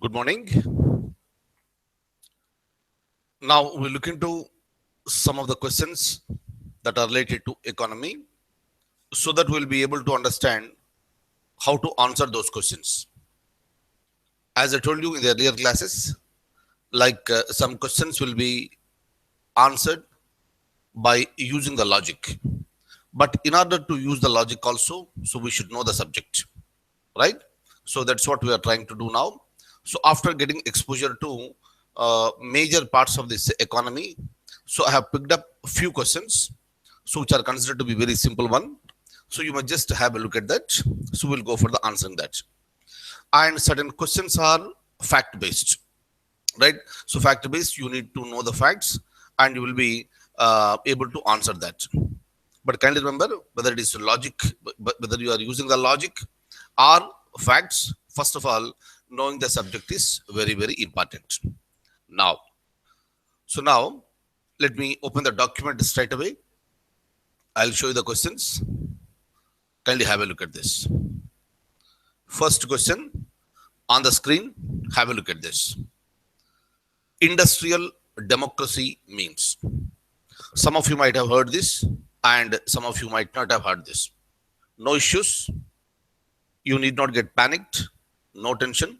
Good morning. Now we look into some of the questions that are related to economy so that we'll be able to understand how to answer those questions. As I told you in the earlier classes, some questions will be answered by using the logic. But in order to use the logic also, so we should know the subject, right? So that's what we are trying to do now. So after getting exposure to major parts of this economy, so I have picked up a few questions, so which are considered to be very simple one. So you must just have a look at that. So we'll go for the answering that. And certain questions are fact based, right? So fact based, you need to know the facts, and you will be able to answer that. But kindly remember, whether it is logic, whether you are using the logic or facts, first of all, knowing the subject is very, very important. Now, now let me open the document straight away. I'll show you the questions. Kindly have a look at this. First question on the screen, have a look at this. Industrial democracy means. Some of you might have heard this, and some of you might not have heard this. No issues. You need not get panicked. No tension.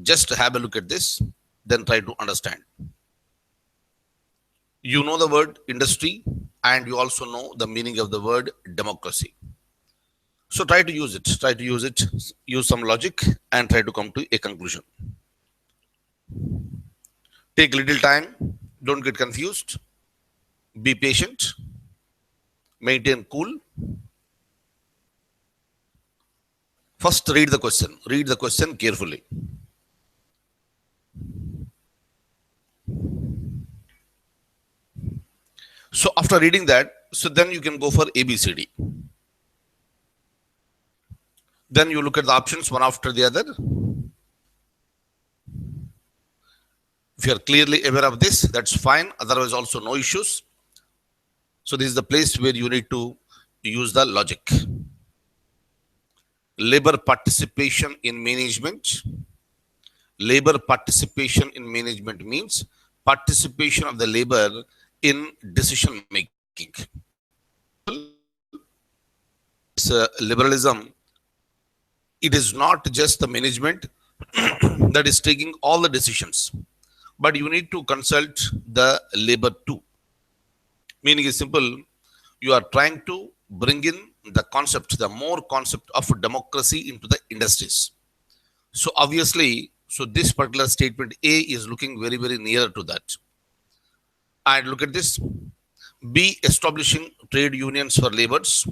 Just have a look at this, then try to understand. You know the word industry, and you also know the meaning of the word democracy. So try to use it. Try to use it. Use some logic and try to come to a conclusion. Take little time. Don't get confused. Be patient. Maintain cool. First, read the question. Read the question carefully. So after reading that, so then you can go for ABCD. Then you look at the options one after the other. If you are clearly aware of this, that's fine. Otherwise, also no issues. So this is the place where you need to use the logic. Labor participation in management. Labor participation in management means participation of the labor in decision making. Liberalism, it is not just the management that is taking all the decisions, but you need to consult the labor too. Meaning is simple, you are trying to bring in the concept, the more concept of democracy into the industries. So obviously, so this particular statement A is looking very, very near to that. And look at this. B, establishing trade unions for laborers.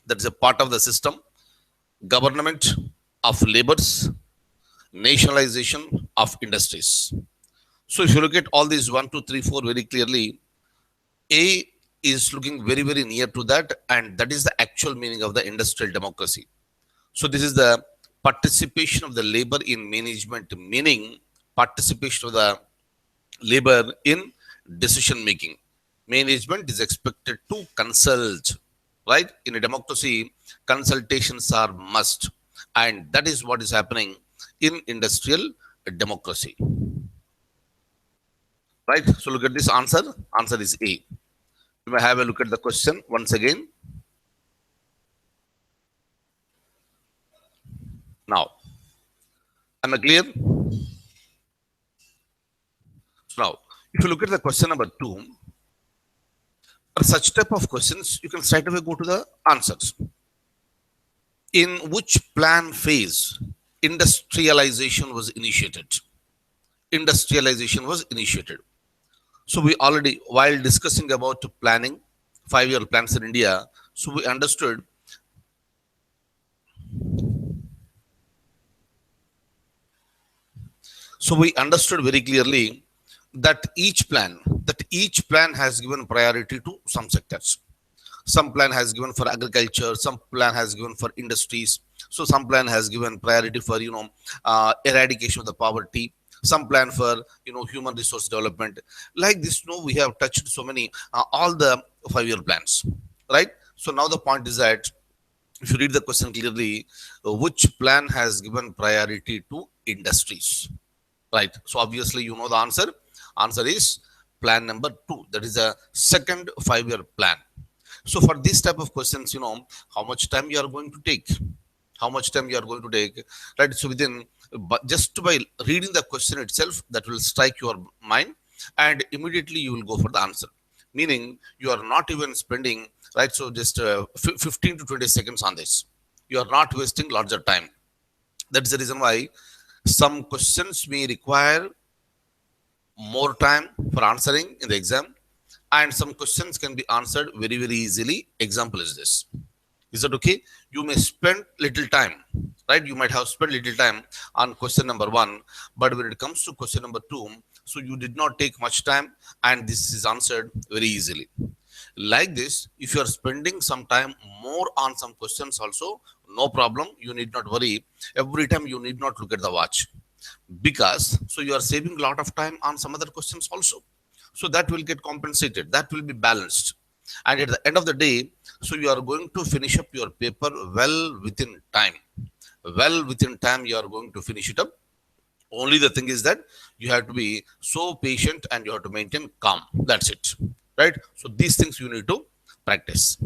That is a part of the system. Government of labors. Nationalization of industries. So if you look at all these 1, 2, 3, 4 very clearly, A is looking very, very near to that, and that is the actual meaning of the industrial democracy. So this is the participation of the labor in management, meaning participation of the labor in decision making. Management is expected to consult, right? In a democracy, consultations are must, and that is what is happening in industrial democracy. Right? So look at this answer. Answer is A. You may have a look at the question once again. Now, am I clear? So now, if you look at the question number 2, for such type of questions, you can straight away go to the answers. In which plan phase industrialization was initiated? Industrialization was initiated. So we already, while discussing about planning, 5-year plans in India, so we understood very clearly that each plan has given priority to some sectors. Some plan has given for agriculture, some plan has given for industries. So some plan has given priority for, eradication of the poverty. Some plan for, human resource development. Like this, we have touched so many, all the 5-year plans, right? So now the point is that if you read the question clearly, which plan has given priority to industries? Right. So obviously you know the answer. Answer is plan number two. That is a second 5-year plan. So for this type of questions, how much time you are going to take, how much time you are going to take, right? So within, but just by reading the question itself, that will strike your mind, and immediately you will go for the answer. Meaning you are not even spending, right? So just 15 to 20 seconds on this. You are not wasting larger time. That's the reason why some questions may require more time for answering in the exam, and some questions can be answered very, very easily. Example is this. Is that okay? You may spend little time, right? You might have spent little time on question number one, but when it comes to question number two, so you did not take much time, and this is answered very easily. Like this, if you are spending some time more on some questions also, no problem, you need not worry. Every time you need not look at the watch, because so you are saving a lot of time on some other questions also. So that will get compensated, that will be balanced, and at the end of the day, so you are going to finish up your paper well within time. Well within time you are going to finish it up. Only the thing is that you have to be so patient and you have to maintain calm. That's it. Right? So these things you need to practice.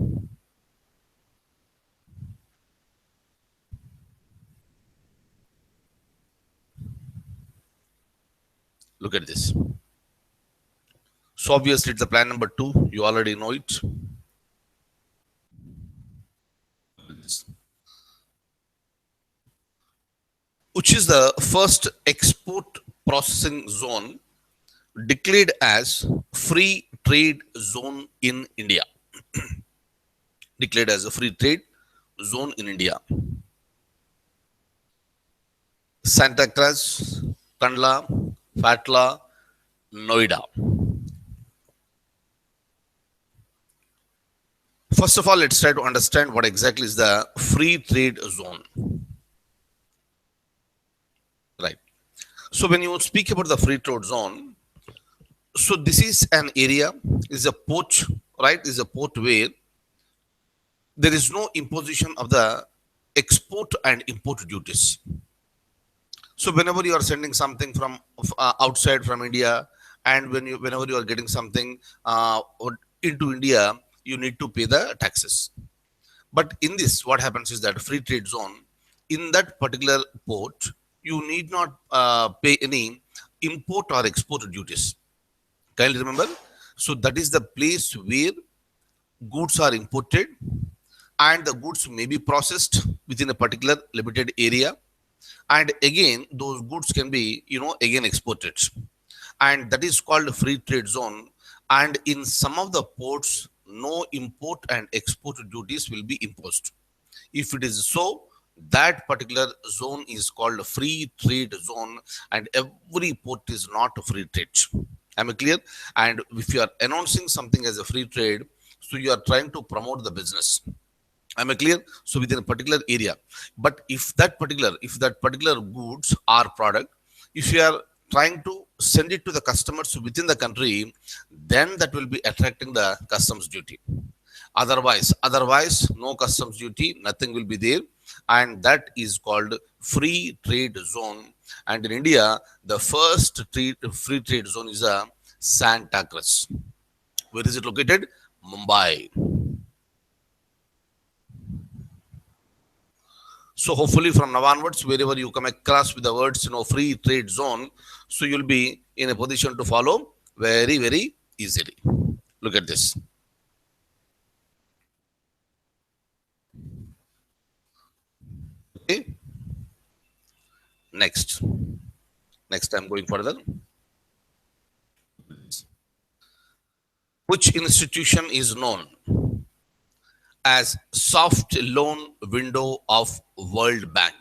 Look at this. So obviously it's the plan number two. You already know it. Which is the first export processing zone declared as free trade zone in India? Declared as a free trade zone in India. Santa Cruz, Kandla, Fatla, Noida. First of all, let's try to understand what exactly is the free trade zone. Right. So when you speak about the free trade zone, so this is an area, is a port, right? Is a port where there is no imposition of the export and import duties. So whenever you are sending something from outside from India, and whenever you are getting something into India, you need to pay the taxes. But in this, what happens is that free trade zone, in that particular port, you need not pay any import or export duties. Can you remember? So that is the place where goods are imported, and the goods may be processed within a particular limited area, and again those goods can be again exported, and that is called free trade zone. And in some of the ports, no import and export duties will be imposed. If it is so, that particular zone is called free trade zone, and every port is not a free trade. Am I clear? And if you are announcing something as a free trade, so you are trying to promote the business. Am I clear? So within a particular area. But if that particular goods or product, if you are trying to send it to the customers within the country, then that will be attracting the customs duty. Otherwise, no customs duty, nothing will be there, and that is called free trade zone. And in India, the first free trade zone is a Santa Cruz. Where is it located? Mumbai. So hopefully from now onwards, wherever you come across with the words, free trade zone, so you'll be in a position to follow very, very easily. Look at this. Okay. Next. Next, I'm going further. Which institution is known as soft loan window of World Bank?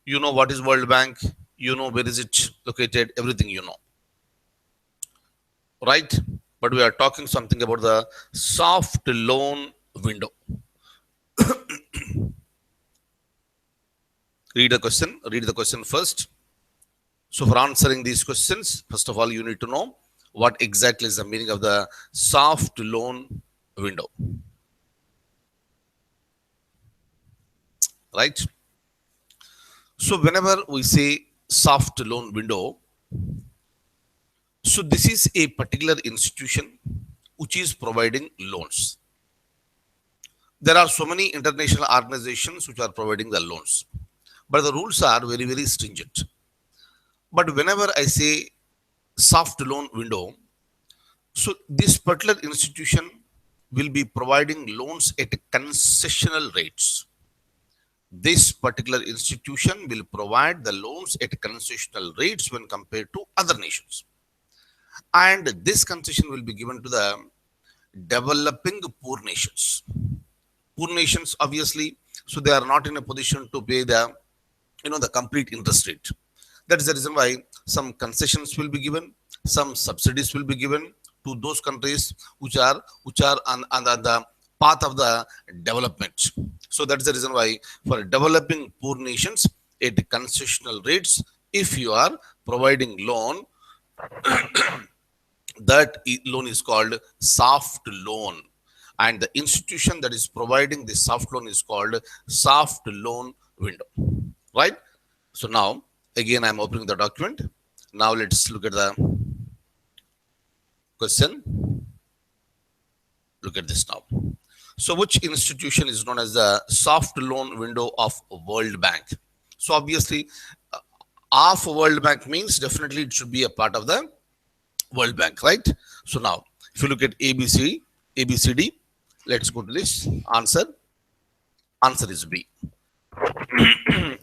You know what is World Bank? You know where is it located? Everything you know. Right? But we are talking something about the soft loan window. Read the question first. So for answering these questions, first of all, you need to know what exactly is the meaning of the soft loan window. Right? So whenever we say soft loan window. So this is a particular institution which is providing loans. There are so many international organizations which are providing the loans, but the rules are very, very stringent. But whenever I say soft loan window, so this particular institution will be providing loans at concessional rates. This particular institution will provide the loans at concessional rates when compared to other nations. And this concession will be given to the developing poor nations. Poor nations, obviously, so they are not in a position to pay the, the complete interest rate. That is the reason why some concessions will be given, some subsidies will be given to those countries which are on the path of the development. So that is the reason why for developing poor nations at concessional rates, if you are providing loan, that loan is called soft loan, and the institution that is providing this soft loan is called soft loan window, right? So now again I'm opening the document. Now let's look at the question. Look at this now. So which institution is known as the soft loan window of World Bank? So obviously of World Bank means definitely it should be a part of the World Bank, right? So now if you look at ABCD, let's go to this answer. Answer is B.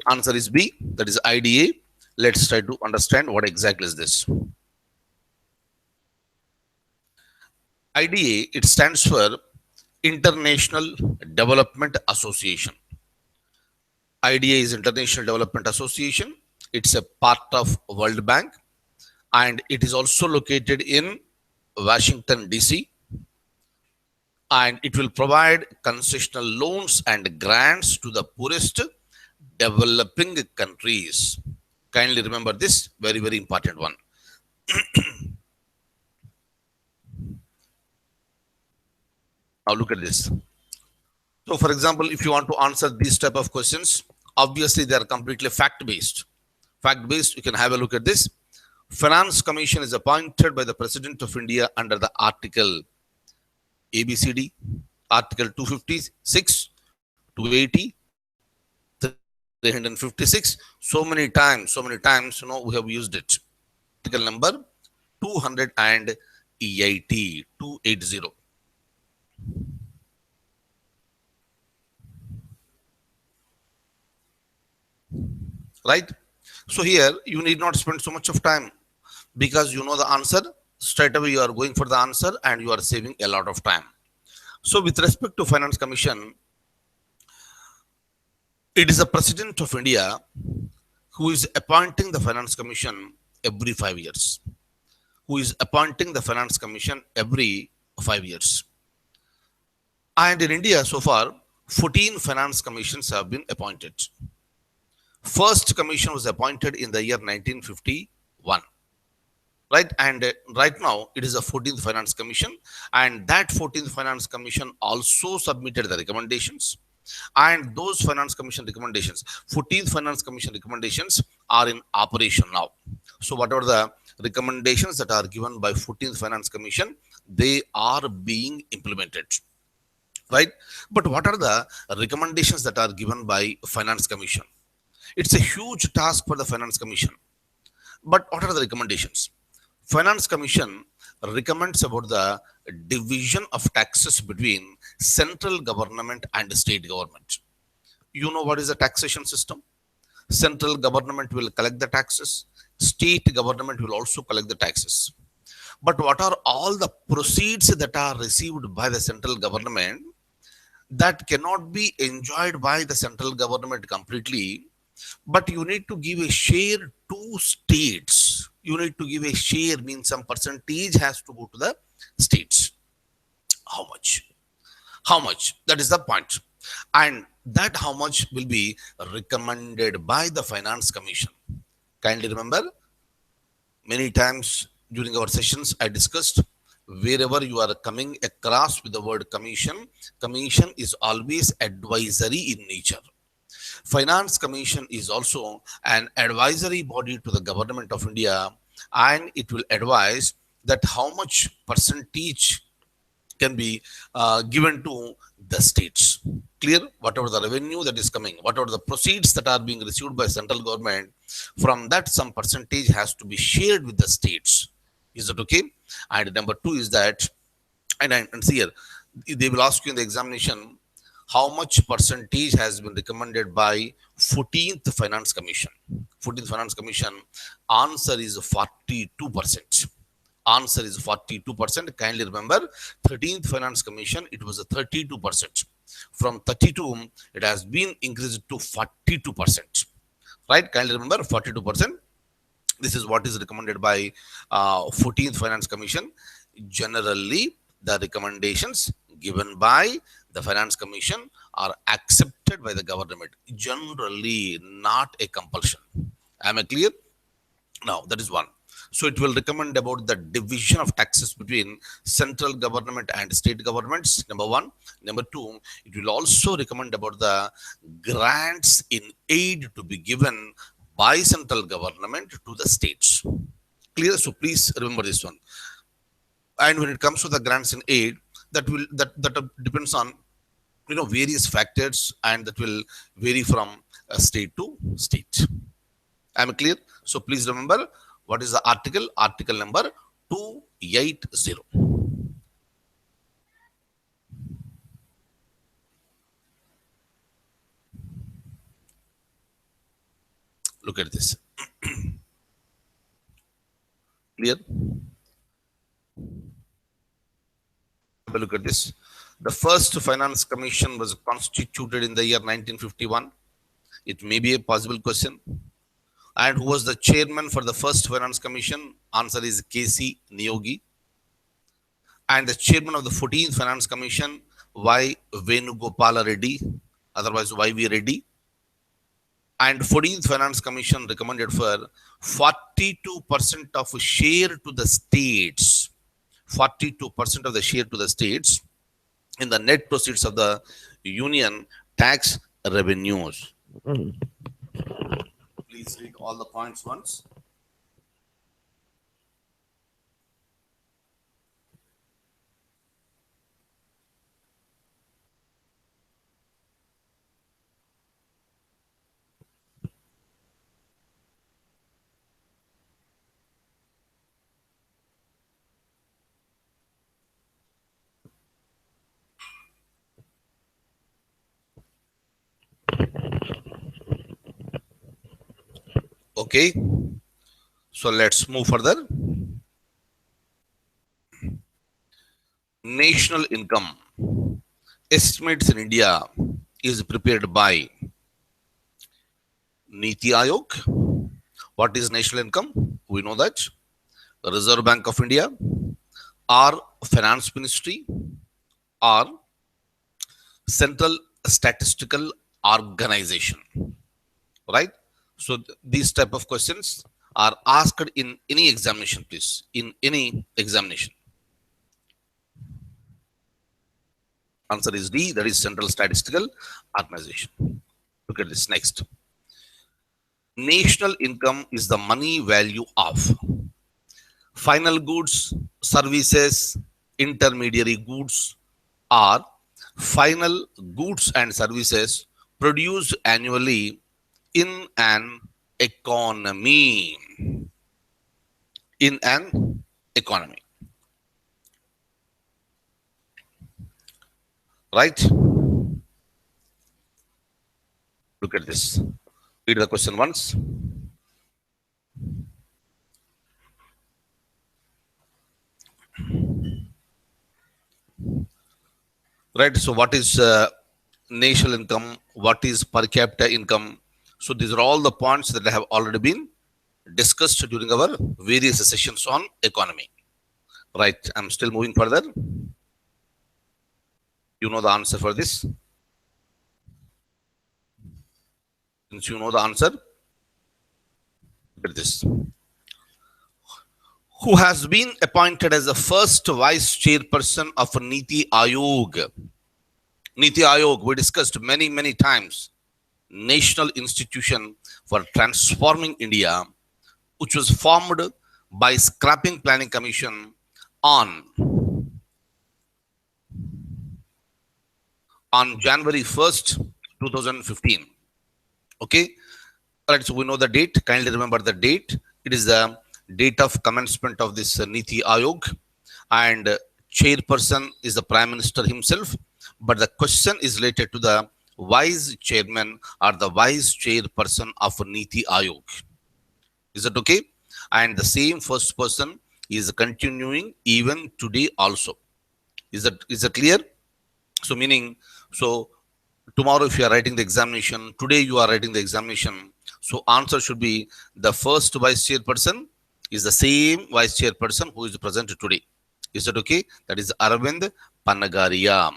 Answer is B, that is IDA. Let's try to understand what exactly is this. IDA, it stands for International Development Association. IDA is International Development Association. It's a part of World Bank, and it is also located in Washington, DC. And it will provide concessional loans and grants to the poorest developing countries. Kindly remember this, very, very important one. Now look at this. So for example, if you want to answer these type of questions, obviously they are completely fact-based. Fact-based, you can have a look at this. Finance Commission is appointed by the President of India under the Article ABCD, Article 256, 280, 356. So many times, we have used it. Article number 200 and EIT 280. Right? So here you need not spend so much of time because you know the answer. Straight away you are going for the answer and you are saving a lot of time. So with respect to Finance Commission, it is the President of India who is appointing the Finance Commission every 5 years. Who is appointing the Finance Commission every 5 years. And in India so far, 14 Finance Commissions have been appointed. First commission was appointed in the year 1951. Right, and right now it is a 14th Finance Commission, and that 14th Finance Commission also submitted the recommendations, and those Finance Commission recommendations, 14th Finance Commission recommendations, are in operation now. So whatever the recommendations that are given by 14th Finance Commission, they are being implemented, right? But what are the recommendations that are given by Finance Commission? It's a huge task for the Finance Commission. But what are the recommendations? Finance Commission recommends about the division of taxes between central government and state government. You know what is the taxation system? Central government will collect the taxes. State government will also collect the taxes. But what are all the proceeds that are received by the central government that cannot be enjoyed by the central government completely, but you need to give a share to states. You need to give a share, means some percentage has to go to the states. How much? How much? That is the point. And that how much will be recommended by the Finance Commission. Kindly remember, many times during our sessions I discussed, wherever you are coming across with the word commission, commission is always advisory in nature. Finance Commission is also an advisory body to the government of India, and it will advise that how much percentage can be given to the states. Clear? Whatever the revenue that is coming, whatever the proceeds that are being received by central government, from that some percentage has to be shared with the states. Is that okay? And number two is that, and see here, they will ask you in the examination how much percentage has been recommended by 14th Finance Commission. 14th Finance Commission answer is 42%. Answer is 42%. Kindly remember, 13th Finance Commission, it was a 32%. From 32, it has been increased to 42%. Right? Kindly remember, 42%. This is what is recommended by 14th Finance Commission. Generally, the recommendations given by the Finance Commission are accepted by the government. Generally, not a compulsion. Am I clear? Now, that is one. So it will recommend about the division of taxes between central government and state governments, number one. Number two, it will also recommend about the grants in aid to be given by central government to the states. Clear? So please remember this one. And when it comes to the grants in aid, that depends on various factors, and that will vary from state to state. Am I clear? So please remember, what is the article? Article number 280. Look at this. Clear? Look at this. The first Finance Commission was constituted in the year 1951. It may be a possible question. And who was the chairman for the first Finance Commission? Answer is K.C. Niyogi. And the chairman of the 14th Finance Commission, Y. Venugopala Reddy, otherwise Y.V. Reddy. And 14th Finance Commission recommended for 42% of share to the states. 42% of the share to the states in the net proceeds of the union tax revenues. Please read all the points once. Okay, so let's move further. National income estimates in India is prepared by NITI Aayog. What is national income? We know that. Reserve Bank of India, or Finance Ministry, or Central Statistical Organization. Right? So these type of questions are asked in any examination, please. In any examination. Answer is D, that is Central Statistical Organization. Look at this next. National income is the money value of final goods, services, intermediary goods, or final goods and services produced annually in an economy. In an economy. Right? Look at this. Read the question once. Right. So what is national income? What is per capita income? So these are all the points that have already been discussed during our various sessions on economy. Right. I'm still moving further. You know the answer for this. Since you know the answer, look at this. Who has been appointed as the first vice chairperson of NITI Aayog? NITI Aayog, we discussed many times. national institution for transforming India, which was formed by Scrapping Planning Commission on January 1st, 2015. Okay. All right. So we know the date. Kindly remember the date. It is the date of commencement of this NITI Aayog, and chairperson is the Prime Minister himself. But the question is related to the vice chairman or the vice chairperson of NITI Aayog. Is that okay? And the same first person is continuing even today also. Is that clear? So meaning, so tomorrow if you are writing the examination, today you are writing the examination. So answer should be the first vice chairperson is the same vice chairperson who is present today. Is that okay? That is Arvind Panagaria.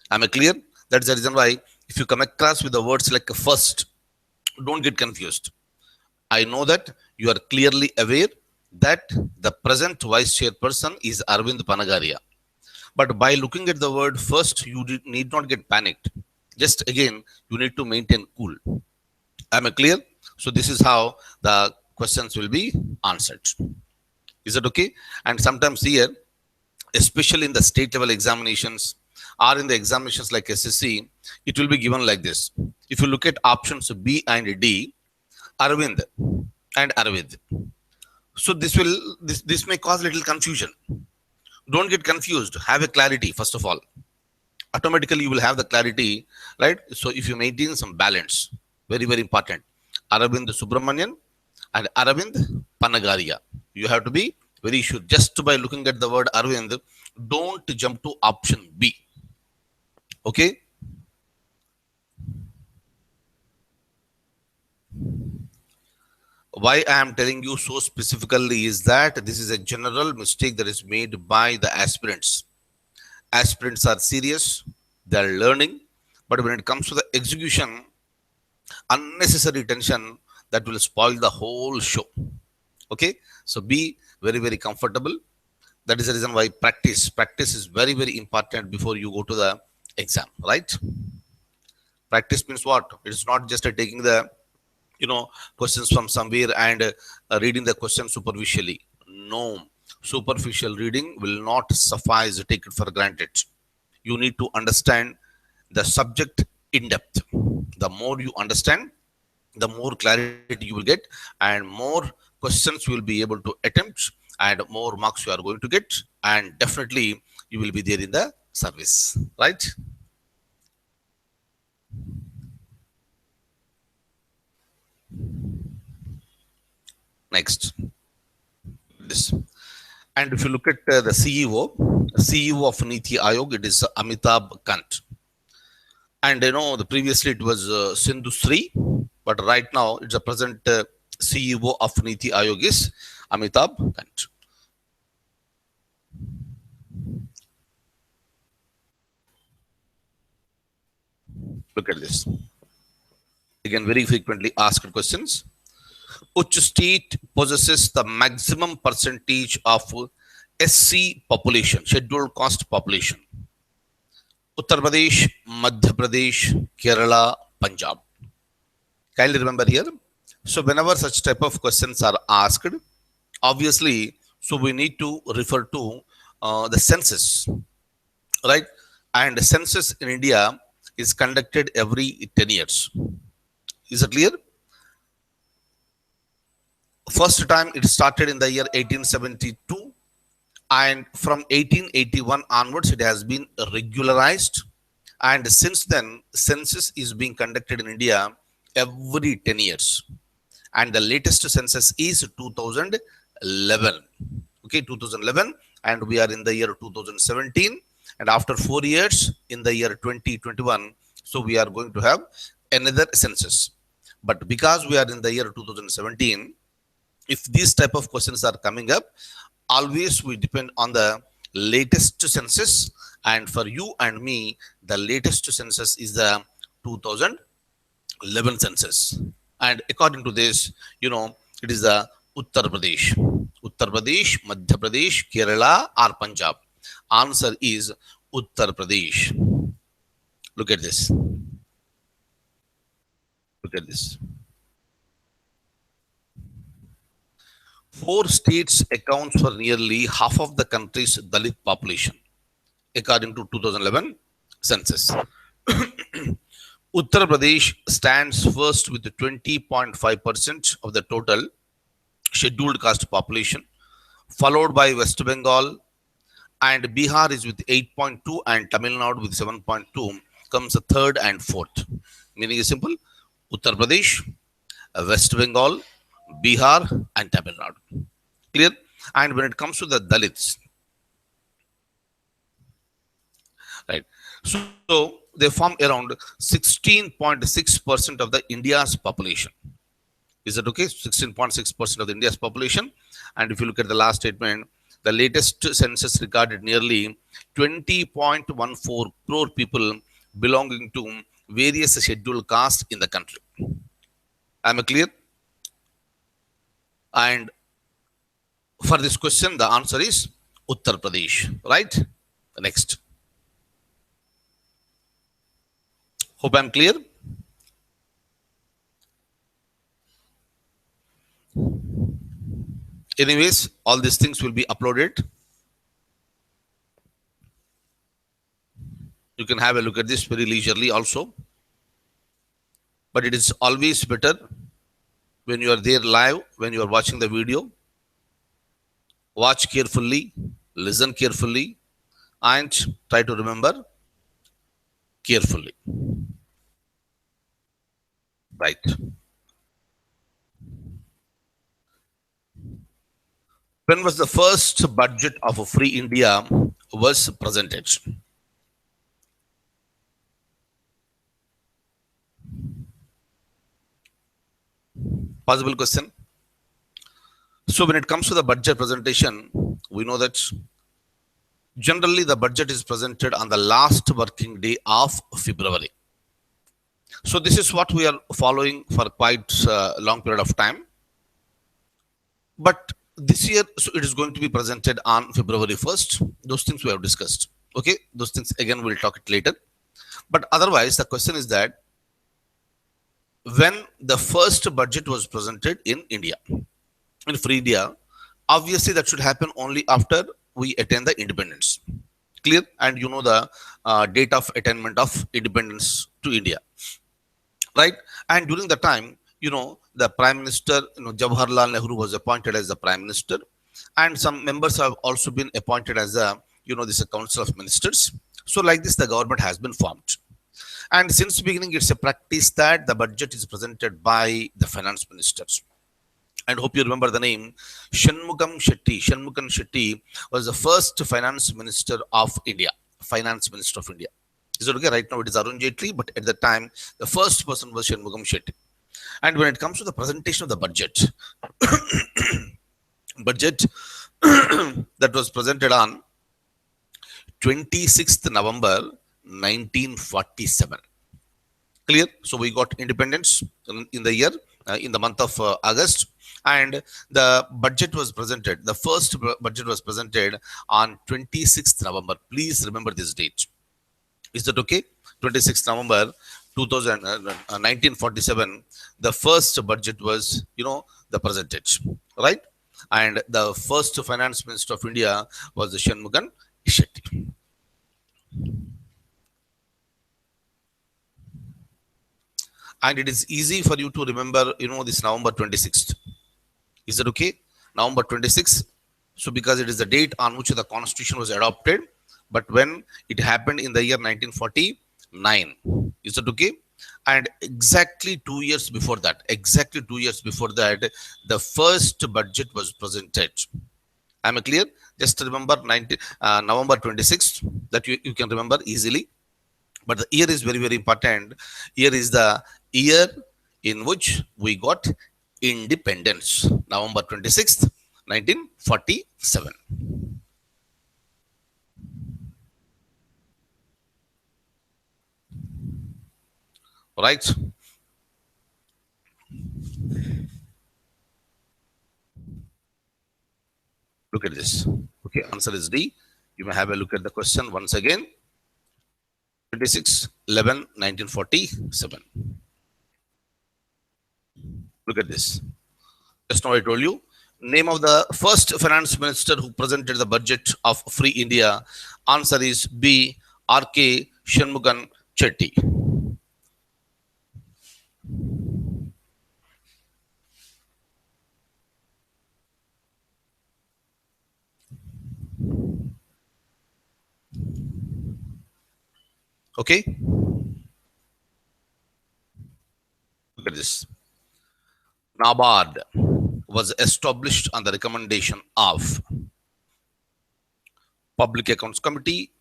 Am I clear? That's the reason why if you come across with the words like first, don't get confused. I know that you are clearly aware that the present vice chairperson is Arvind Panagaria. But by looking at the word first, you need not get panicked. Just again, you need to maintain cool. Am I clear? So this is how the questions will be answered. Is that okay? And sometimes here, especially in the state level examinations or in the examinations like SSC, it will be given like this. If you look at options B and D, Arvind and Arvind. So this may cause a little confusion. Don't get confused. Have a clarity first of all. Automatically you will have the clarity, right? So if you maintain some balance, very very important. Arvind Subramanian and Arvind Panagaria. You have to be very sure. Just by looking at the word Arvind, don't jump to option B. Okay. Why I am telling you so specifically is that this is a general mistake that is made by the aspirants. Aspirants are serious, they are learning, but when it comes to the execution, unnecessary tension that will spoil the whole show. Okay, so be very very comfortable. That is the reason why practice is very very important before you go to the exam, right? Practice means what? It's not just taking the questions from somewhere and reading the question superficially. No, superficial reading will not suffice. Take it for granted. You need to understand the subject in depth. The more you understand, the more clarity you will get, and more questions you will be able to attempt, and more marks you are going to get, and definitely you will be there in the service, right? Next, this. And if you look at the CEO of NITI Aayog, it is Amitabh Kant. And the previously it was Sindhu Sri, but right now it's the present CEO of NITI Aayog is Amitabh Kant. Look at this. Again, very frequently asked questions. Which state possesses the maximum percentage of SC population, scheduled caste population? Uttar Pradesh, Madhya Pradesh, Kerala, Punjab. Kindly remember here. So whenever such type of questions are asked, obviously, so we need to refer to the census, right? And the census in India is conducted every 10 years. Is it clear? First time it started in the year 1872, and from 1881 onwards it has been regularized, and since then census is being conducted in India every 10 years, and the latest census is 2011. Okay, 2011, and we are in the year 2017, and after 4 years in the year 2021, so we are going to have another census. But because we are in the year 2017, if these type of questions are coming up, always we depend on the latest census, and for you and me the latest census is the 2011 census, and according to this, it is the Uttar Pradesh, Madhya Pradesh, Kerala or Punjab. Answer is Uttar Pradesh. Look at this. Look at this. Four states accounts for nearly half of the country's Dalit population, according to 2011 census. Uttar Pradesh stands first with 20.5% of the total scheduled caste population, followed by West Bengal, and Bihar is with 8.2 and Tamil Nadu with 7.2 comes the third and fourth. Meaning is simple: Uttar Pradesh, West Bengal, Bihar, and Tamil Nadu. Clear? And when it comes to the Dalits, right? So they form around 16.6% of the India's population. Is that okay? 16.6% of the India's population. And if you look at the last statement, the latest census recorded nearly 20.14 crore people belonging to various scheduled castes in the country. Am I clear? And for this question, the answer is Uttar Pradesh, right? Next. Hope I'm clear. Anyways, all these things will be uploaded. You can have a look at this very leisurely also. But it is always better when you are there live, when you are watching the video. Watch carefully, listen carefully, and try to remember carefully. Right. When was the first budget of a free India was presented? Possible question. So when it comes to the budget presentation, we know that generally the budget is presented on the last working day of February. So this is what we are following for quite a long period of time. But this year, so it is going to be presented on February 1st. Those things we have discussed. Okay, those things again we'll talk it later. But otherwise, the question is that when the first budget was presented in India, in free India, obviously that should happen only after we attain the independence. Clear? And you know the date of attainment of independence to India, right? And during the time, the Prime Minister, Jawaharlal Nehru was appointed as the Prime Minister, and some members have also been appointed as this Council of Ministers. So like this, the government has been formed. And since the beginning, it's a practice that the budget is presented by the finance ministers. And hope you remember the name Shanmugam Shetty. Shanmugam Shetty was the first finance minister of India. Finance minister of India. Is it okay? Right now it is Arun Jaitley, but at the time, the first person was Shanmugam Shetty. And when it comes to the presentation of the budget, that was presented on 26th November 1947. Clear? So we got independence in the year, in the month of August, and the budget was presented. The first budget was presented on 26th November. Please remember this date. Is that okay? 26th November 1947. The first budget was, the presented, right? And the first finance minister of India was the Shanmugam Shetty. And it is easy for you to remember, this November 26th. Is that okay? November 26th. So because it is the date on which the constitution was adopted, but when it happened in the year 1949. Is that okay? And exactly 2 years before that, the first budget was presented. Am I clear? Just remember November 26th, that you can remember easily. But the year is very, very important. Year is the year in which we got independence. November 26th, 1947. Right? Look at this. Okay, answer is D. You may have a look at the question once again. 26/11/1947. Look at this. Just now I told you. Name of the first finance minister who presented the budget of Free India. Answer is B. R.K. Shanmugan Chetty. Okay? Look at this. NABARD was established on the recommendation of Public Accounts Committee,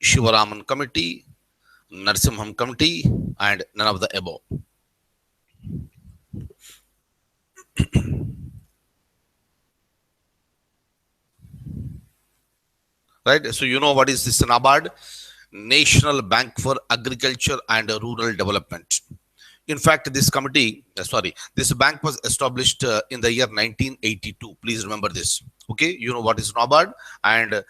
Shivaraman Committee, Narsimham Committee, and none of the above. Right? So you know what is this NABARD? National Bank for Agriculture and Rural Development. In fact, this committee, this bank was established in the year 1982. Please remember this. Okay, you know what is NABARD, and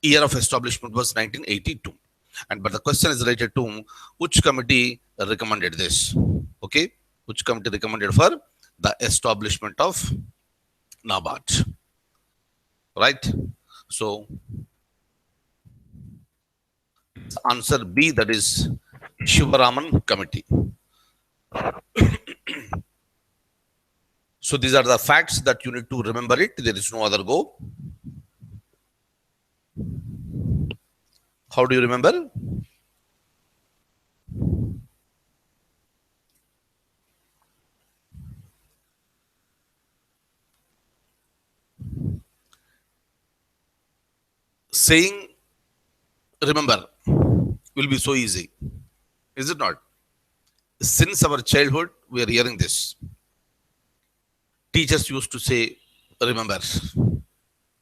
year of establishment was 1982. And but the question is related to which committee recommended this. Okay, which committee recommended for the establishment of NABARD, right? So answer B, that is Shivaraman committee. So these are the facts that you need to remember it. There is no other go. How do you remember? Saying remember will be so easy. Is it not? Since our childhood, we are hearing this. Teachers used to say, remember.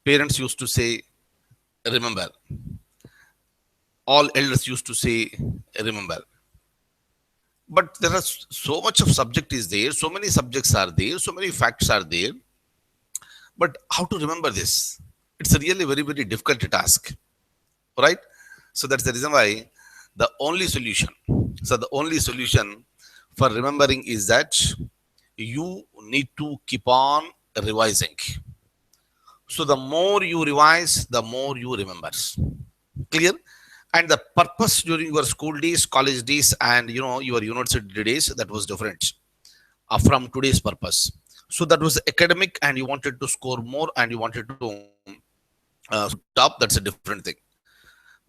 Parents used to say, remember. All elders used to say, remember. But there are so much of subject is there, so many subjects are there, so many facts are there. But how to remember this? It's a really very, very difficult task, right? So that's the reason why the only solution, the only solution for remembering is that you need to keep on revising. So the more you revise, the more you remember. Clear? And the purpose during your school days, college days, and your university days, that was different from today's purpose. So that was academic, and you wanted to score more, and you wanted to top. That's a different thing.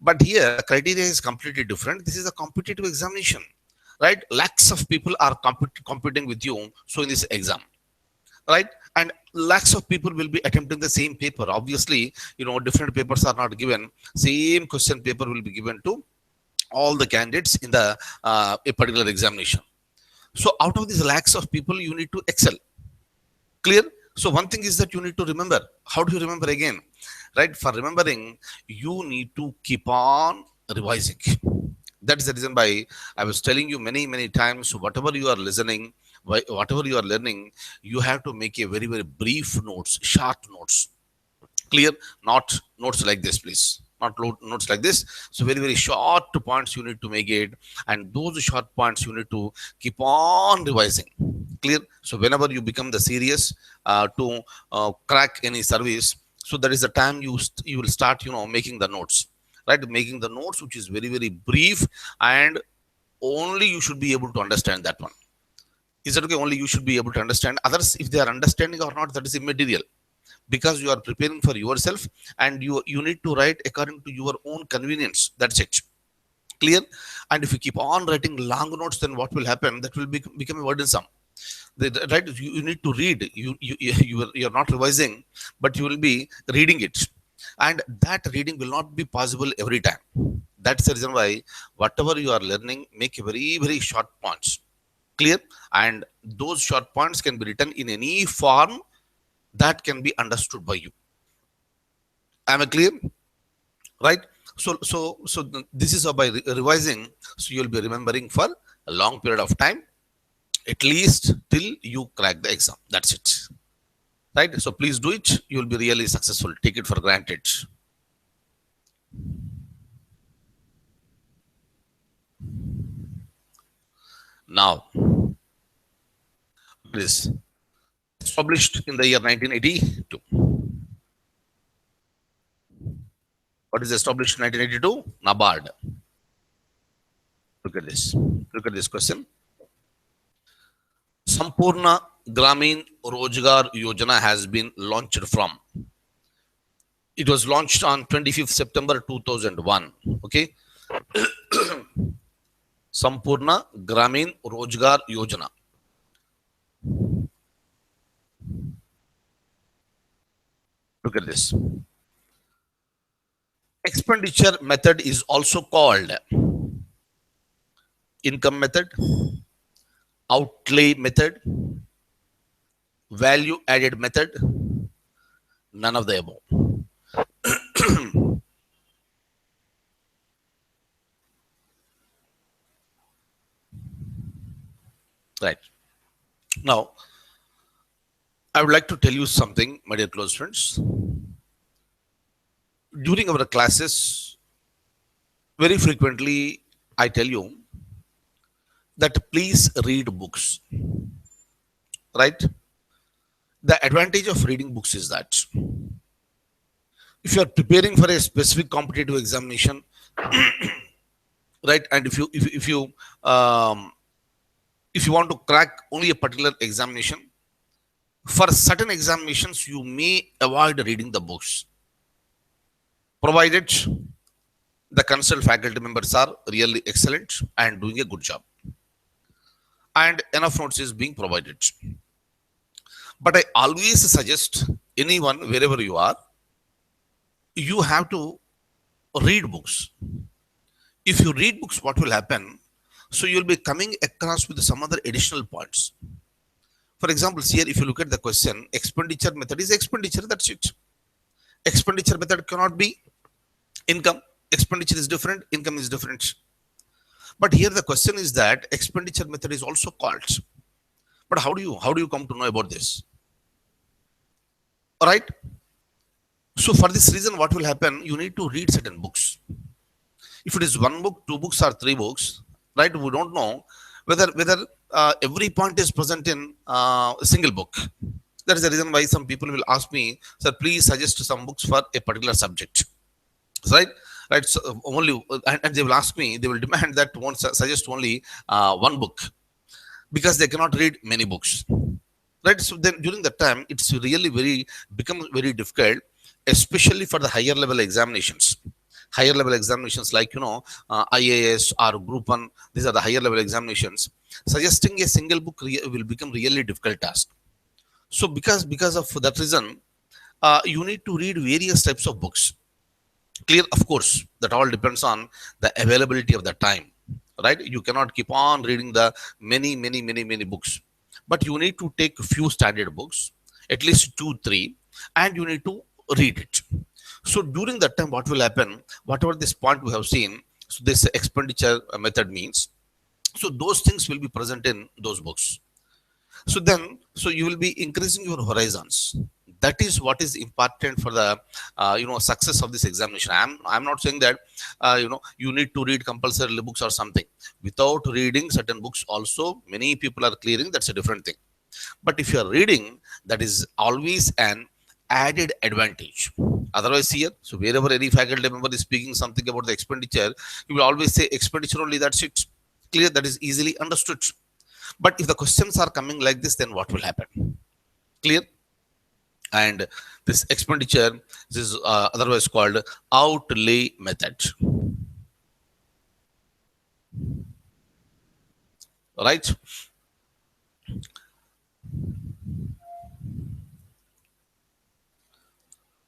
But here, the criteria is completely different. This is a competitive examination, right? Lakhs of people are competing with you. So in this exam, right? And lakhs of people will be attempting the same paper. Obviously, different papers are not given. Same question paper will be given to all the candidates in the a particular examination. So out of these lakhs of people, you need to excel. Clear? So one thing is that you need to remember. How do you remember again? Right? For remembering, you need to keep on revising. That's the reason why I was telling you many, many times, whatever you are listening, whatever you are learning, you have to make a very, very brief notes, short notes. Clear? Not notes like this, please. Not notes like this. So very, very short points you need to make it. And those short points you need to keep on revising. Clear? So whenever you become the serious to crack any service, so that is the time you will start, making the notes. Right? Making the notes, which is very, very brief, and only you should be able to understand that one. Is that okay? Only you should be able to understand. Others, if they are understanding or not, that is immaterial, because you are preparing for yourself, and you need to write according to your own convenience. That's it. Clear? And if you keep on writing long notes, then what will happen? That will become a burdensome. Right? You need to read. You're not revising, but you will be reading it, and that reading will not be possible every time. That's the reason why whatever you are learning, make a very, very short points. Clear? And those short points can be written in any form that can be understood by you. Am I clear? Right? So this is how by revising, so you'll be remembering for a long period of time, at least till you crack the exam. That's it. Right? So please do it. You'll be really successful. Take it for granted. Now, It is established in the year 1982. What is established in 1982? NABARD. Look at this. Look at this question. Sampurna Gramin Rojgar Yojana has been launched from. It was launched on 25th September 2001. Okay. Sampurna Gramin Rojgar Yojana. Look at this. Expenditure method is also called income method, outlay method, value added method, none of the above. Right. Now, I would like to tell you something, my dear close friends. During our classes, very frequently, I tell you that please read books. Right? The advantage of reading books is that if you are preparing for a specific competitive examination, right, and if you want to crack only a particular examination, for certain examinations you may avoid reading the books, provided the concerned faculty members are really excellent and doing a good job and enough notes is being provided. But I always suggest anyone, wherever you are, you have to read books. If you read books, what will happen? So you'll be coming across with some other additional points. For example, here, if you look at the question, expenditure method is expenditure, that's it. Expenditure method cannot be income. Expenditure is different, income is different. But here the question is that expenditure method is also called. But how do you come to know about this? All right. So for this reason, what will happen? You need to read certain books. If it is one book, two books, or three books, right? We don't know whether every point is present in a single book. That is the reason why some people will ask me, sir, please suggest some books for a particular subject, right? Right. So only, and they will ask me, they will demand that one suggest only one book because they cannot read many books, right? So then during that time, it's really becomes very difficult, especially for the higher level examinations. Higher level examinations like, IAS or Group 1, these are the higher level examinations. Suggesting a single book will become really difficult task. So because of that reason, you need to read various types of books. Clear, of course, that all depends on the availability of the time, right? You cannot keep on reading the many books, but you need to take a few standard books, at least 2, 3, and you need to read it. So during that time, what will happen? Whatever this point we have seen, so this expenditure method means, so those things will be present in those books. So then, so you will be increasing your horizons. That is what is important for the success of this examination. I'm not saying that you need to read compulsory books or something. Without reading certain books, also many people are clearing. That's a different thing. But if you are reading, that is always an added advantage. Otherwise, here, so wherever any faculty member is speaking something about the expenditure, you will always say expenditure only. That's it. Clear. That is easily understood. But if the questions are coming like this, then what will happen? Clear? And this expenditure, this is otherwise called outlay method. Right?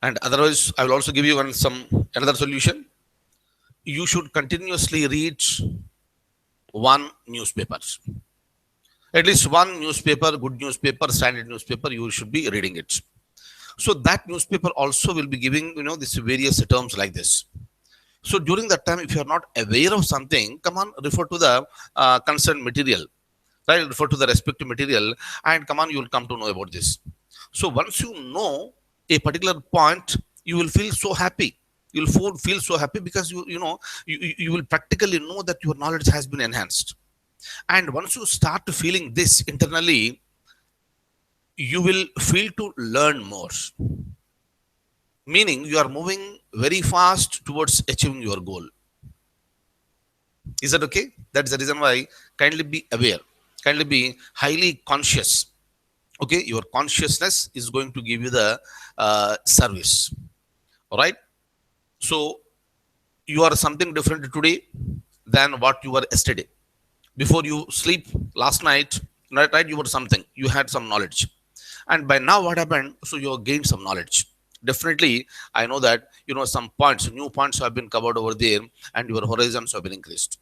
And otherwise, I will also give you another solution. You should continuously read one newspaper. At least one newspaper, good newspaper, standard newspaper, you should be reading it. So that newspaper also will be giving, these various terms like this. So during that time, if you are not aware of something, come on, refer to the concerned material, right? Refer to the respective material, and come on, you will come to know about this. So once you know a particular point, you will feel so happy. You will feel so happy because you will practically know that your knowledge has been enhanced. And once you start feeling this internally, you will feel to learn more, meaning you are moving very fast towards achieving your goal. Is that okay? That's the reason why kindly be aware, kindly be highly conscious. Okay, your consciousness is going to give you the service. All right. So you are something different today than what you were yesterday. Before you sleep last night, right, you were something, you had some knowledge, and by now what happened, so you have gained some knowledge. Definitely, I know that some points, new points have been covered over there, and your horizons have been increased.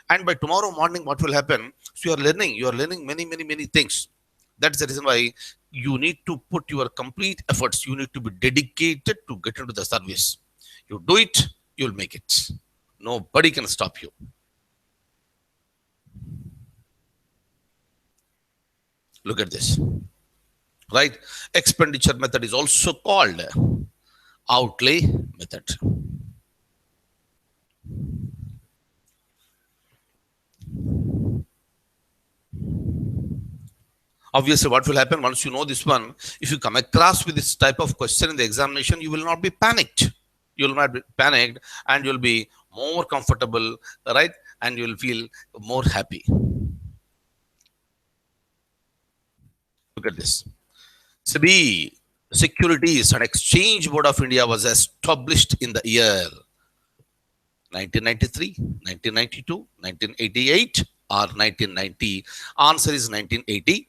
And by tomorrow morning what will happen, so you are learning many many many things. That's the reason why you need to put your complete efforts, you need to be dedicated to get into the service. You do it, you'll make it. Nobody can stop you. Look at this, right? Expenditure method is also called outlay method. Obviously, what will happen once you know this one, if you come across with this type of question in the examination, you will not be panicked. You will not be panicked, and you'll be more comfortable, right? And you'll feel more happy. Look at this. SEBI, Securities and Exchange Board of India, was established in the year 1993, 1992, 1988, or 1990. Answer is 1980.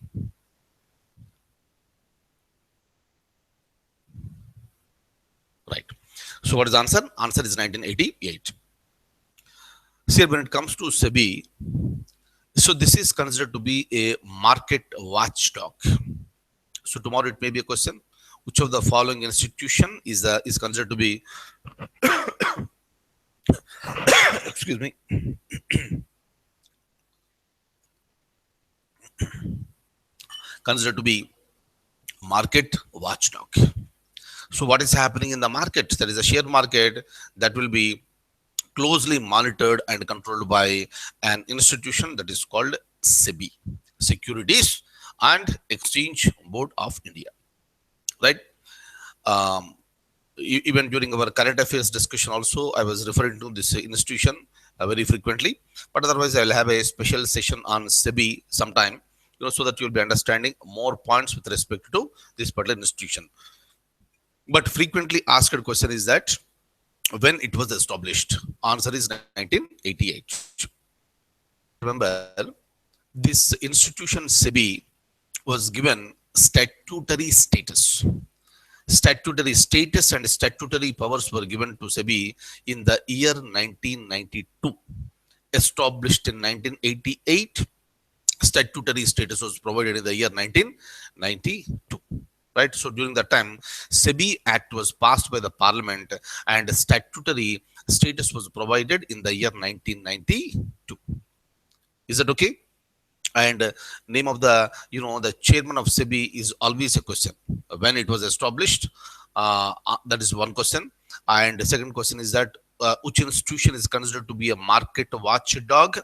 Right. So what is the answer? Answer is 1988. See, when it comes to SEBI, so this is considered to be a market watchdog. So tomorrow it may be a question: which of the following institution is considered to be excuse me, considered to be market watchdog? So what is happening in the market? There is a share market that will be closely monitored and controlled by an institution that is called SEBI, Securities and Exchange Board of India. Right? Um, Even during our current affairs discussion, also I was referring to this institution very frequently. But otherwise, I will have a special session on SEBI sometime, so that you'll be understanding more points with respect to this particular institution. But frequently asked question is that when it was established, answer is 1988. Remember, this institution SEBI was given statutory status. Statutory status and statutory powers were given to SEBI in the year 1992. Established in 1988, statutory status was provided in the year 1992. Right. So during that time, SEBI Act was passed by the Parliament, and statutory status was provided in the year 1992. Is that okay? And name of the chairman of SEBI is always a question. When it was established, that is one question. And the second question is that which institution is considered to be a market watchdog?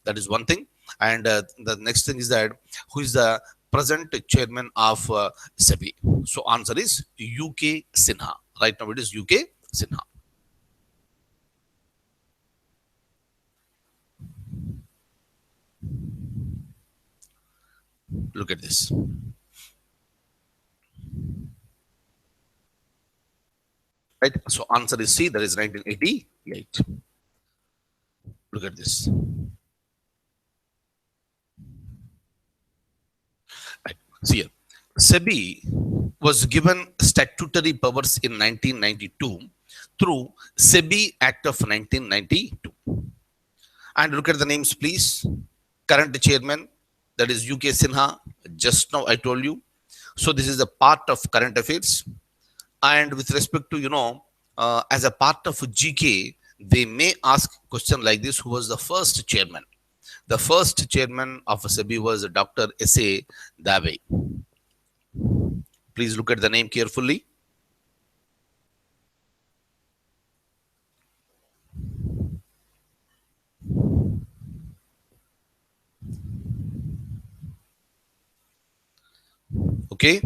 That is one thing. And the next thing is that who is the present chairman of SEBI? So answer is UK Sinha. Right now it is UK Sinha. Look at this. Right. So answer is C. That is 1988. Look at this. Right. See here. SEBI was given statutory powers in 1992 through SEBI Act of 1992. And look at the names, please. Current chairman, that is UK Sinha. Just now I told you. So this is a part of current affairs. And with respect to, as a part of GK, they may ask question like this: who was the first chairman? The first chairman of SEBI was Dr. S.A. Dave. Please look at the name carefully. Okay.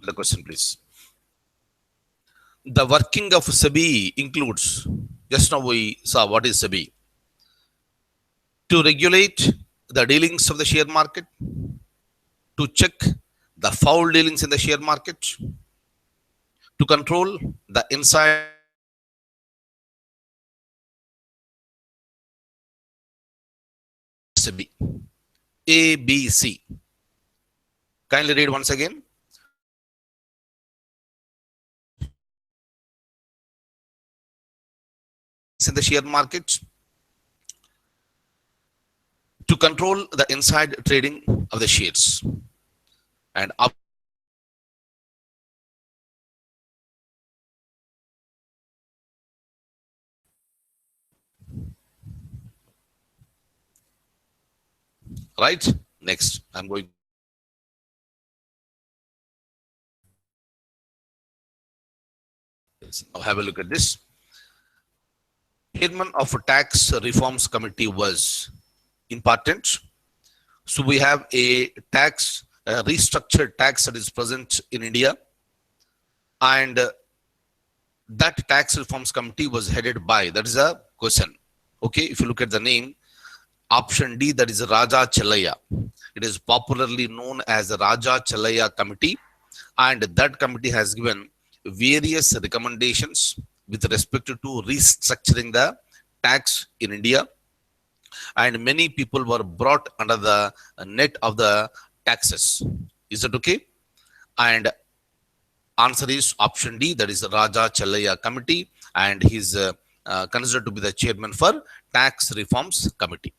The question, please. The working of SEBI includes, just now we saw what is SEBI, to regulate the dealings of the share market, to check the foul dealings in the share market, to control the inside SEBI. ABC. Kindly read once again. In the share market, to control the inside trading of the shares, and up, right. Next, I'm going. Now have a look at this. Chairman of a tax reforms committee was important. So we have a tax, a restructured tax that is present in India, and that tax reforms committee was headed by, that is a question. Okay, if you look at the name, option D, that is Raja Chalaya. It is popularly known as the Raja Chalaya Committee, and that committee has given various recommendations with respect to restructuring the tax in India, and many people were brought under the net of the taxes. Is that okay? And answer is option D, that is Raja Chalaya Committee, and he's considered to be the chairman for Tax Reforms Committee.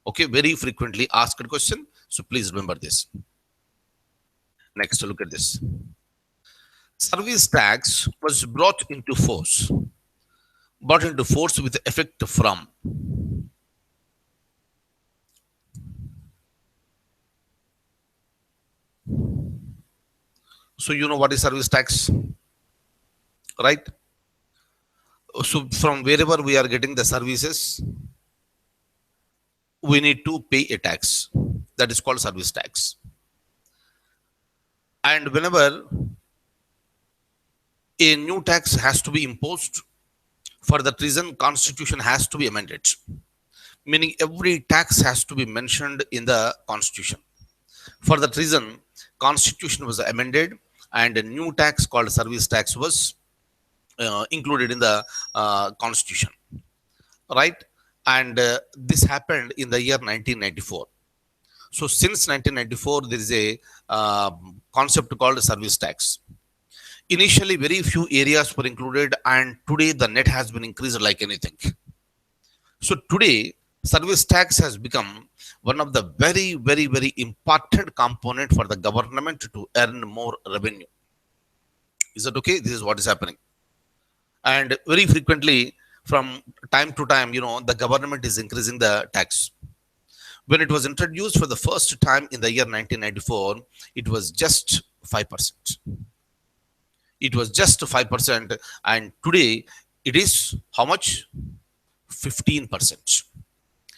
Okay, very frequently asked question, so please remember this. Next, look at this. Service tax was brought into force with effect from. So you know what is service tax, right? So from wherever we are getting the services, we need to pay a tax. That is called service tax. And whenever a new tax has to be imposed, for that reason, Constitution has to be amended. Meaning every tax has to be mentioned in the Constitution. For that reason, Constitution was amended, and a new tax called service tax was included in the Constitution, right? And this happened in the year 1994. So since 1994, there is a concept called service tax. Initially, very few areas were included, and today the net has been increased like anything. So today, service tax has become one of the very, very, very important component for the government to earn more revenue. Is that okay? This is what is happening. And very frequently, from time to time, the government is increasing the tax. When it was introduced for the first time in the year 1994, it was just 5%. It was just 5%, and today it is how much? 15%.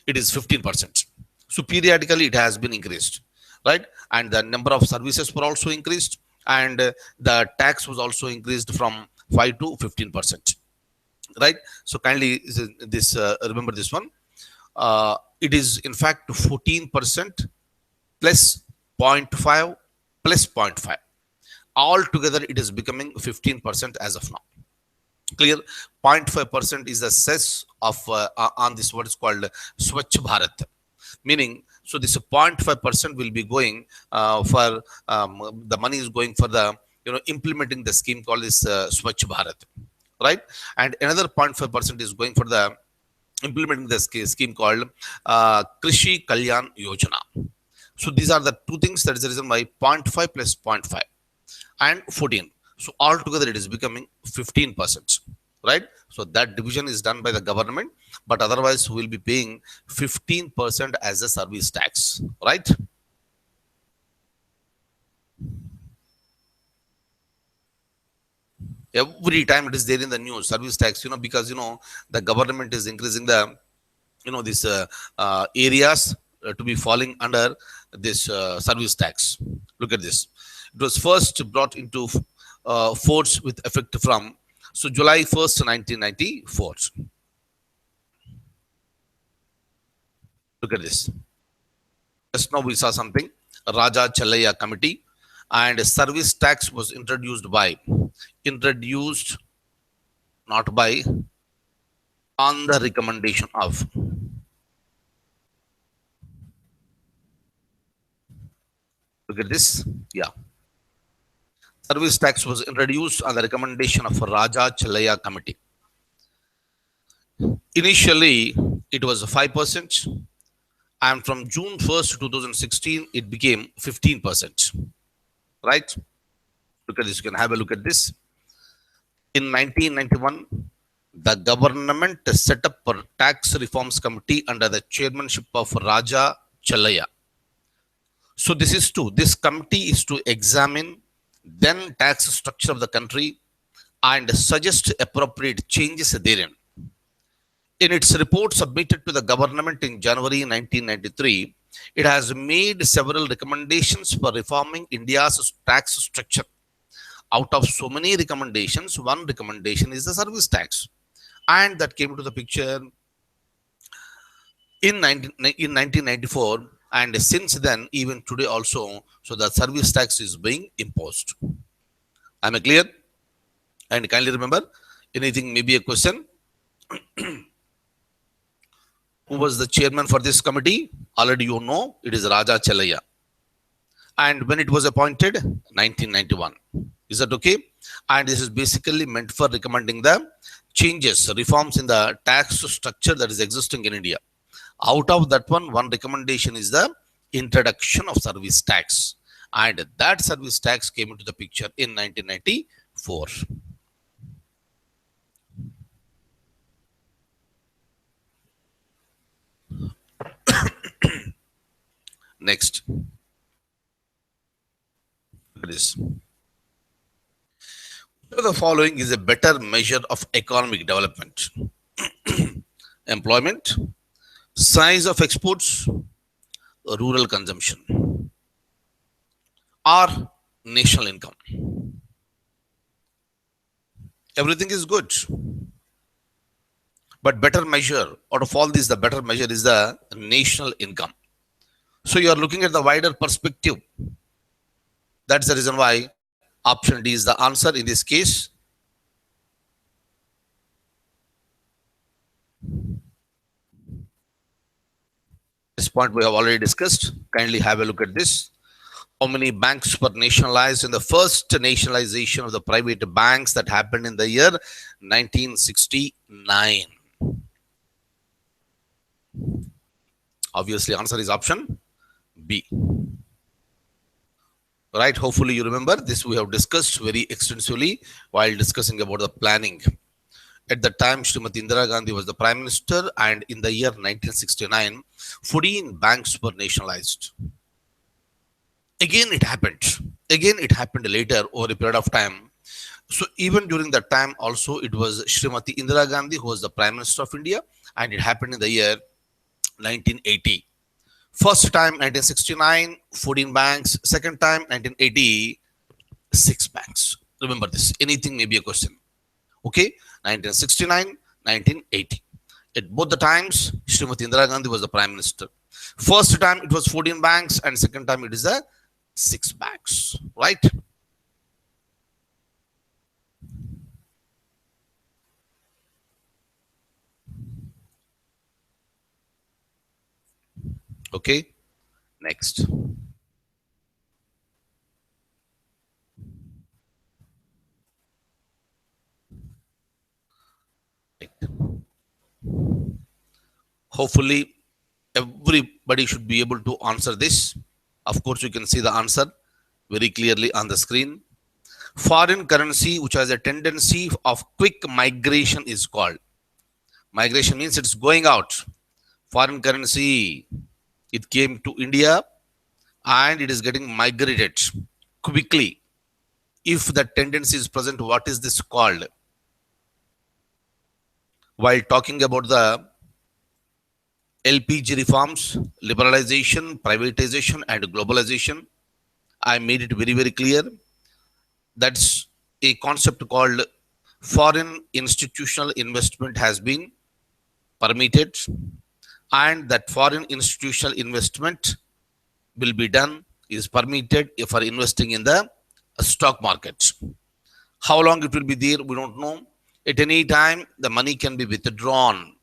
It is 15%. So periodically it has been increased, right? And the number of services were also increased, and the tax was also increased from 5 to 15%, right? So kindly this remember this one. It is in fact 14% plus zero point 0.5 plus zero point 0.5. Altogether, it is becoming 15% as of now. Clear? 0.5% is the cess of on this what is called Swachh Bharat. Meaning, so this 0.5% will be going for the money is going for the implementing the scheme called this Swachh Bharat, right? And another 0.5% is going for the implementing the scheme called Krishi Kalyan Yojana. So these are the two things. That is the reason why 0.5 plus 0.5 and 14. So altogether it is becoming 15%, right? So that division is done by the government, but otherwise we will be paying 15% as a service tax, right? Every time it is there in the news, service tax, because the government is increasing the these areas to be falling under this service tax. Look at this. It was first brought into force with effect from July 1st, 1994. Look at this. Just now we saw something, Raja Chalaya committee, and service tax was introduced not by, on the recommendation of. Look at this. Yeah. Service tax was introduced on the recommendation of Raja Chalaya committee. Initially, it was 5%, and from June 1st, 2016, it became 15%. Right? Look at this. You can have a look at this. In 1991, the government set up a tax reforms committee under the chairmanship of Raja Chalaya. So this committee is to examine then tax structure of the country and suggest appropriate changes therein. In its report submitted to the government in January 1993, it has made several recommendations for reforming India's tax structure. Out of so many recommendations, one recommendation is the service tax. And that came to the picture in 1994, and since then, even today also, so the service tax is being imposed. Am I clear? And kindly remember, anything may be a question. Who was the chairman for this committee? Already you know, it is Raja Chalaya. And when it was appointed, 1991. Is that okay? And this is basically meant for recommending the changes, reforms in the tax structure that is existing in India. Out of that one recommendation is the introduction of service tax. And that service tax came into the picture in 1994. Next. Look at this. The following is a better measure of economic development. Employment, size of exports, rural consumption, or national income. Everything is good. But better measure, out of all these, the better measure is the national income. So you are looking at the wider perspective. That's the reason why option D is the answer in this case. This point we have already discussed. Kindly have a look at this. How many banks were nationalized in the first nationalization of the private banks that happened in the year 1969? Obviously, answer is option B. Right, hopefully you remember this. We have discussed very extensively while discussing about the planning. At the time, Srimati Indira Gandhi was the Prime Minister, and in the year 1969, 14 banks were nationalized. Again, it happened. Again, it happened later over a period of time. So even during that time, also, it was Srimati Indira Gandhi who was the Prime Minister of India, and it happened in the year 1980. First time, 1969, 14 banks. Second time, 1980, 6 banks. Remember this. Anything may be a question. Okay, 1969, 1980. At both the times, Srimati Indira Gandhi was the Prime Minister. First time, it was 14 banks, and second time, it is a 6 banks. Right? Okay, next. Hopefully, everybody should be able to answer this. Of course, you can see the answer very clearly on the screen. Foreign currency, which has a tendency of quick migration, is called. Migration means it's going out. Foreign currency, it came to India and it is getting migrated quickly. If the tendency is present, what is this called? While talking about the LPG reforms, liberalization, privatization, and globalization, I made it very, very clear. That's a concept called foreign institutional investment has been permitted, and that foreign institutional investment will be done is permitted for investing in the stock market. How long it will be there, we don't know. At any time, the money can be withdrawn,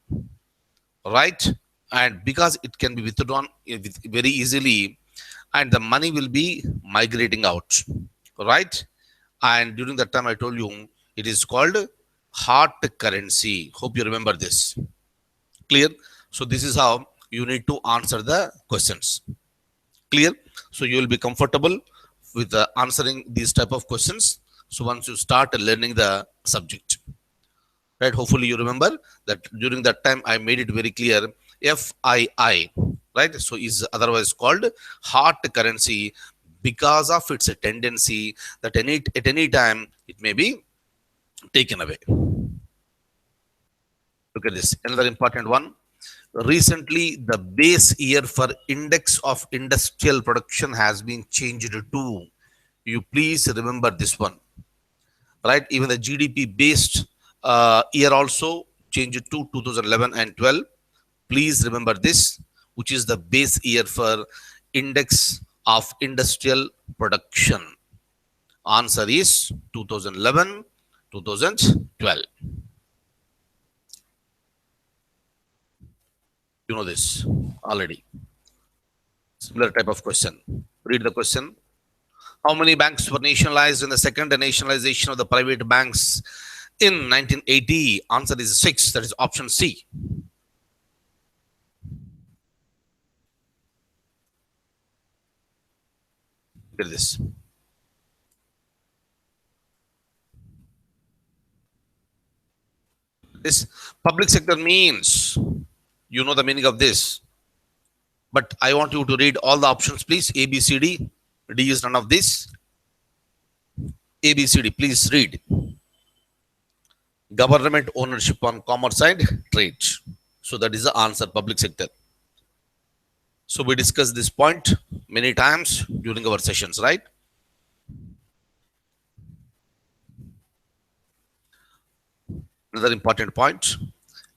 right? And because it can be withdrawn very easily, and the money will be migrating out, right? And during that time, I told you it is called hard currency. Hope you remember this. Clear? So this is how you need to answer the questions. Clear? So you will be comfortable with answering these type of questions. So once you start learning the subject, right? Hopefully you remember that during that time I made it very clear. FII, right? So is otherwise called hard currency because of its tendency that at any time it may be taken away. Look at this. Another important one. Recently, the base year for index of industrial production has been changed to. You please remember this one, right? Even the GDP based year also changed to 2011 and 12. Please remember this, which is the base year for index of industrial production. Answer is 2011, 2012. You know this already. Similar type of question. Read the question. How many banks were nationalized in the second nationalization of the private banks in 1980? Answer is 6. That is option C. Look at this. This public sector means, you know the meaning of this. But I want you to read all the options, please. A, B, C, D. D is none of this. A, B, C, D. Please read. Government ownership on commerce and trade. So that is the answer, public sector. So we discussed this point many times during our sessions, right? Another important point.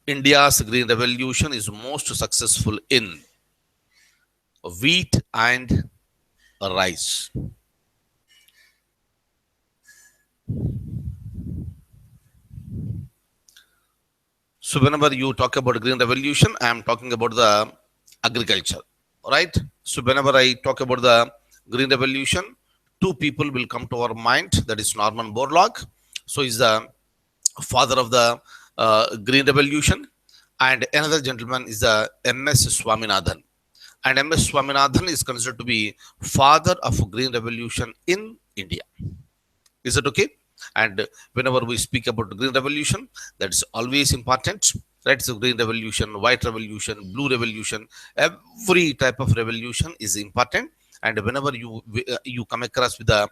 India's green revolution is most successful in wheat and rice. So whenever you talk about green revolution, I am talking about the agriculture, right? So whenever I talk about the green revolution, two people will come to our mind. That is Norman Borlaug. So he's the father of the green revolution, and another gentleman is the M.S. Swaminathan. And M.S. Swaminathan is considered to be father of green revolution in India. Is it okay? And whenever we speak about green revolution, that's always important, right? So green revolution, white revolution, blue revolution, every type of revolution is important. And whenever you come across with the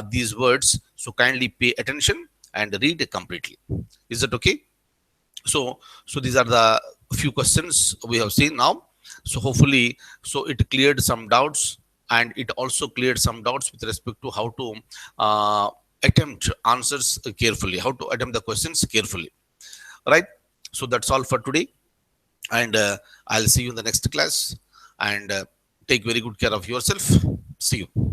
these words, so kindly pay attention and read it completely. Is it okay? So these are the few questions we have seen now. So hopefully, so it cleared some doubts, and it also cleared some doubts with respect to how to attempt answers carefully, how to attempt the questions carefully, right? So that's all for today, and I'll see you in the next class, and take very good care of yourself. See you.